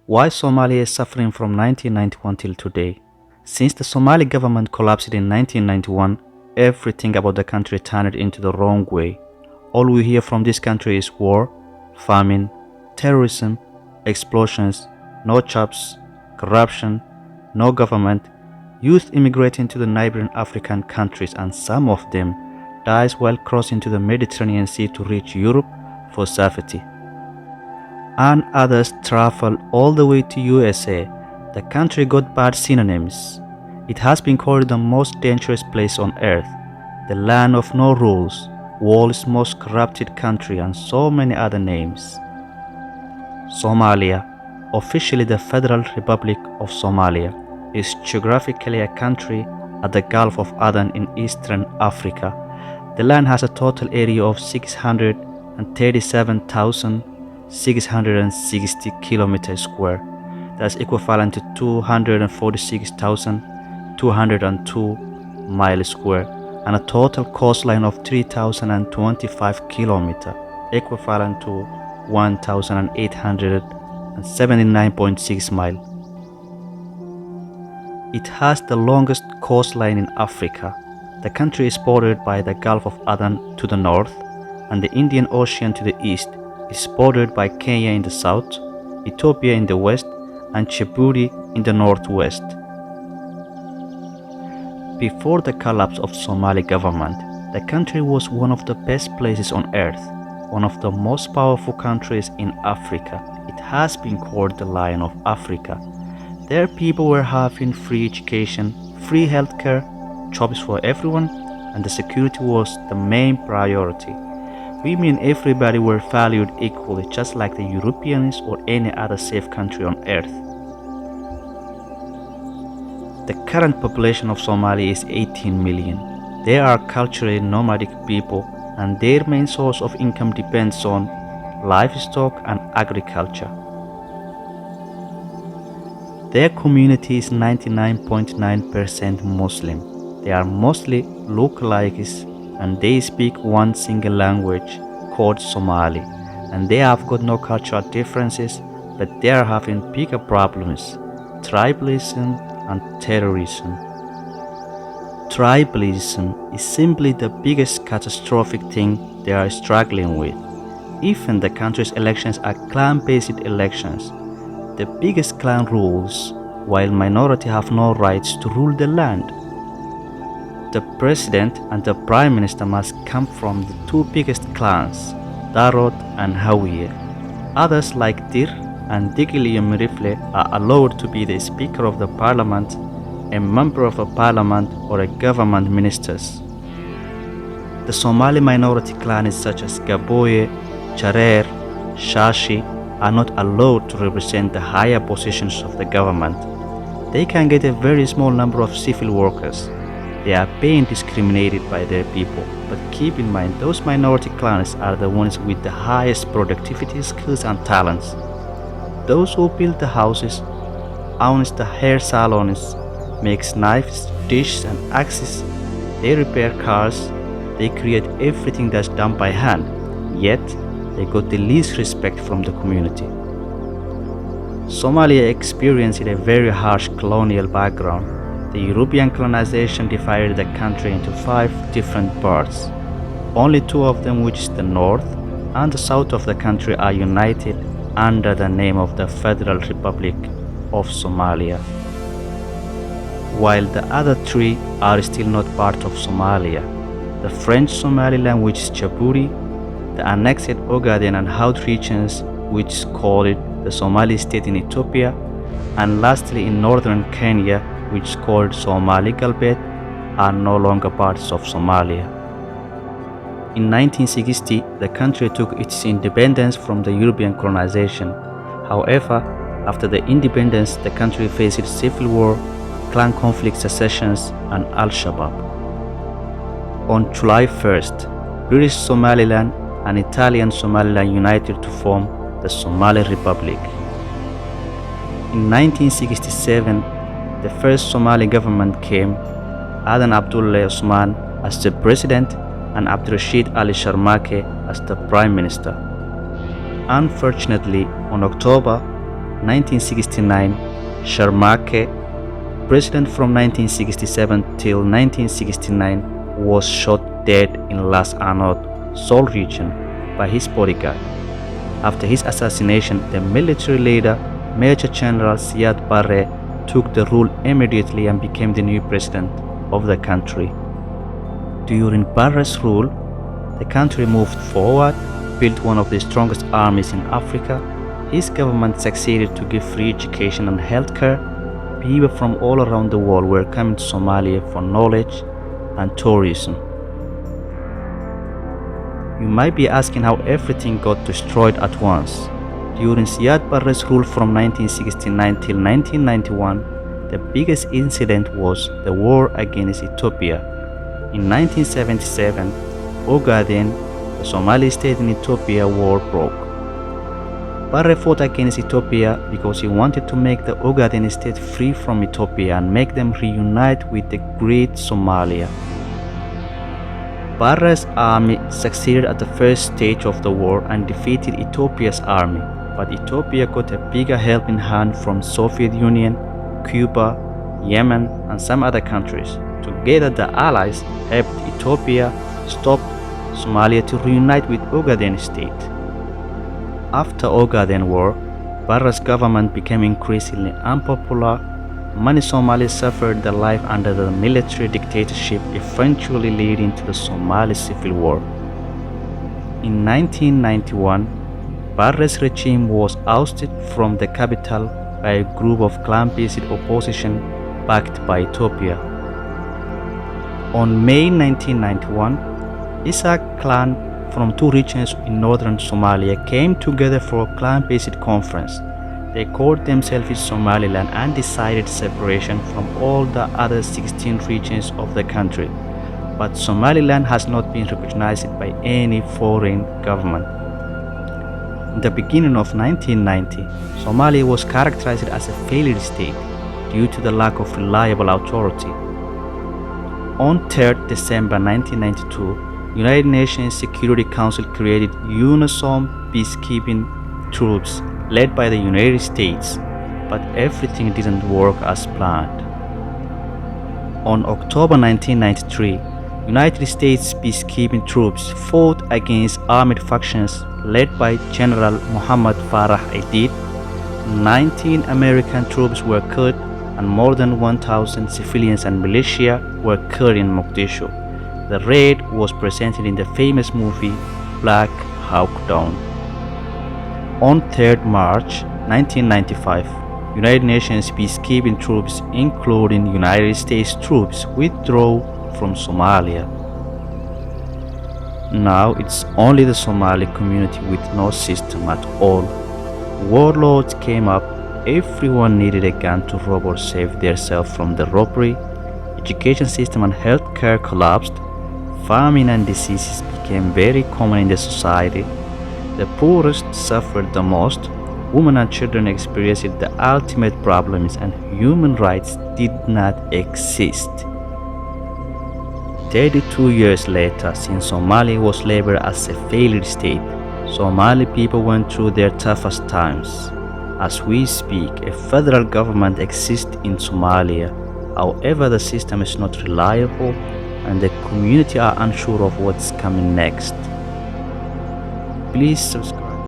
Why Somalia is suffering from 1991 till today? Since the Somali government collapsed in 1991, everything about the country turned into the wrong way. All we hear from this country is war, famine, terrorism, explosions, no jobs, corruption, no government, youth immigrating to the neighboring African countries, and some of them dies while crossing to the Mediterranean Sea to reach Europe for safety. And others travel all the way to USA. The country got bad synonyms. It has been called the most dangerous place on earth, the land of no rules, world's most corrupted country, and so many other names. Somalia, officially the Federal Republic of Somalia, is geographically a country at the Gulf of Aden in eastern Africa. The land has a total area of 637,660 kilometers square. That's equivalent to 246,202 miles square, and a total coastline of 3,025 kilometers, equivalent to 1,879.6 miles. It has the longest coastline in Africa. The country is bordered by the Gulf of Aden to the north, and the Indian Ocean to the east. It is bordered by Kenya in the south, Ethiopia in the west, and Djibouti in the northwest. Before the collapse of Somali government, the country was one of the best places on earth, one of the most powerful countries in Africa. It has been called the Lion of Africa. There people were having free education, free healthcare, jobs for everyone, and the security was the main priority. We mean everybody were valued equally, just like the Europeans or any other safe country on earth. The current population of Somalia is 18 million. They are culturally nomadic people, and their main source of income depends on livestock and agriculture. Their community is 99.9% Muslim. They are mostly lookalikes, and they speak one single language called Somali, and they have got no cultural differences, but they are having bigger problems: tribalism and terrorism. Tribalism is simply the biggest catastrophic thing they are struggling with. Even the country's elections are clan-based elections. The biggest clan rules, while minority have no rights to rule the land. The president and the prime minister must come from the two biggest clans, Darod and Hawiye. Others like Dir and Digili Mirifle are allowed to be the speaker of the parliament, a member of a parliament, or a government ministers. The Somali minority clans such as Gaboye, Charer, Shashi are not allowed to represent the higher positions of the government. They can get a very small number of civil workers. They are being discriminated by their people, but keep in mind those minority clans are the ones with the highest productivity, skills and talents. Those who build the houses, owns the hair salons, makes knives, dishes and axes, they repair cars, they create everything that's done by hand, yet they got the least respect from the community. Somalia experienced a very harsh colonial background. The European colonization divided the country into 5 different parts. Only 2 of them, which is the north and the south of the country, are united under the name of the Federal Republic of Somalia, while the other 3 are still not part of Somalia. The French Somaliland, which is Djibouti, the annexed Ogaden and Haut regions, which is called the Somali state in Ethiopia, and lastly in northern Kenya, which is called Somali Government, are no longer parts of Somalia. In 1960, the country took its independence from the European colonization. However, after the independence, the country faced civil war, clan conflict, secessions, and Al-Shabaab. On July 1st, British Somaliland and Italian Somaliland united to form the Somali Republic. In 1967, the first Somali government came, Aden Abdullahi Osman as the president and Abdurrashid Ali Sharmake as the prime minister. Unfortunately, on October 1969, Sharmake, president from 1967 till 1969, was shot dead in Las Anod, Seoul region, by his bodyguard. After his assassination, the military leader, Major General Siad Barre, took the rule immediately and became the new president of the country. During Barre's rule, the country moved forward, built one of the strongest armies in Africa. His government succeeded to give free education and healthcare. People from all around the world were coming to Somalia for knowledge and tourism. You might be asking how everything got destroyed at once. During Siad Barre's rule from 1969 till 1991, the biggest incident was the war against Ethiopia. In 1977, Ogaden, the Somali state in Ethiopia, war broke. Barre fought against Ethiopia because he wanted to make the Ogaden state free from Ethiopia and make them reunite with the great Somalia. Barre's army succeeded at the first stage of the war and defeated Ethiopia's army, but Ethiopia got a bigger helping hand from Soviet Union, Cuba, Yemen, and some other countries. Together, the Allies helped Ethiopia stop Somalia to reunite with Ogaden state. After Ogaden War, Barre's government became increasingly unpopular. Many Somalis suffered their life under the military dictatorship, eventually leading to the Somali Civil War. In 1991, Barre's regime was ousted from the capital by a group of clan-based opposition backed by Ethiopia. On May 1991, Isaac clan from two regions in northern Somalia came together for a clan-based conference. They called themselves Somaliland and decided separation from all the other 16 regions of the country. But Somaliland has not been recognized by any foreign government. In the beginning of 1990, Somalia was characterized as a failed state due to the lack of reliable authority. On 3rd December 1992, United Nations Security Council created UNISOM peacekeeping troops led by the United States, but everything didn't work as planned. On October 1993, United States peacekeeping troops fought against armed factions led by General Muhammad Farah Aidid. 19 American troops were killed and more than 1,000 civilians and militia were killed in Mogadishu. The raid was presented in the famous movie Black Hawk Down. On 3rd March 1995, United Nations peacekeeping troops, including United States troops, withdrew from Somalia. Now it's only the Somali community with no system at all. Warlords came up, everyone needed a gun to rob or save themselves from the robbery. Education system and healthcare collapsed. Famine and diseases became very common in the society. The poorest suffered the most. Women and children experienced the ultimate problems, and human rights did not exist. 32 years later, since Somalia was labeled as a failed state, Somali people went through their toughest times. As we speak, a federal government exists in Somalia. However, the system is not reliable and the community are unsure of what's coming next. Please subscribe.